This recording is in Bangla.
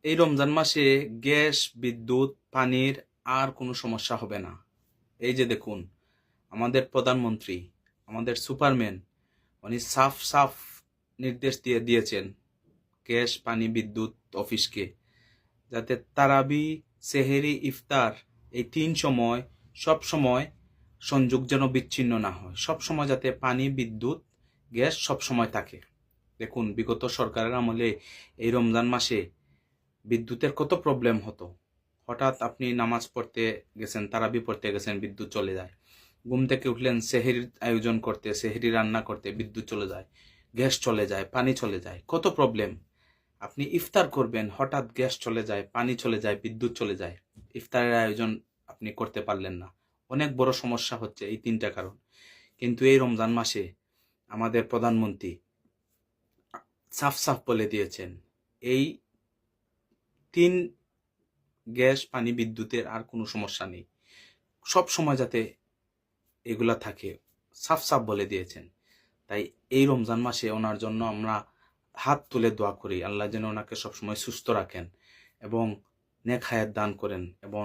এই রমজান মাসে গ্যাস, বিদ্যুৎ, পানির আর কোনো সমস্যা হবে না। এই যে দেখুন, আমাদের প্রধানমন্ত্রী, আমাদের সুপারম্যান, উনি সাফ সাফ নির্দেশ দিয়েছেন গ্যাস, পানি, বিদ্যুৎ অফিসকে, যাতে তারাবি, সেহেরি, ইফতার এই 3 সময় সব সময় সংযোগ যেন বিচ্ছিন্ন না হয়। সব সময় যাতে পানি, বিদ্যুৎ, গ্যাস সব সময় থাকে। দেখুন, বিগত সরকারের আমলে এই রমজান মাসে বিদ্যুতের কত প্রবলেম হতো। হঠাৎ আপনি নামাজ পড়তে গেছেন, তারাবি পড়তে গেছেন, বিদ্যুৎ চলে যায়। ঘুম থেকে উঠলেন, সেহরির আয়োজন করতে, সেহরি রান্না করতে বিদ্যুৎ চলে যায়, গ্যাস চলে যায়, পানি চলে যায়, কত প্রবলেম। আপনি ইফতার করবেন, হঠাৎ গ্যাস চলে যায়, পানি চলে যায়, বিদ্যুৎ চলে যায়, ইফতারের আয়োজন আপনি করতে পারলেন না। অনেক বড় সমস্যা হচ্ছে এই 3টা কারণ। কিন্তু এই রমজান মাসে আমাদের প্রধানমন্ত্রী সাফ সাফ বলে দিয়েছেন, এই 3 গ্যাস, পানি, বিদ্যুতের আর কোনো সমস্যা নেই। সব সময় যাতে এগুলা থাকে, সাফ সাফ বলে দিয়েছেন। তাই এই রমজান মাসে ওনার জন্য আমরা হাত তুলে দোয়া করি, আল্লাহ যেন ওনাকে সবসময় সুস্থ রাখেন এবং নেক হায়াত দান করেন এবং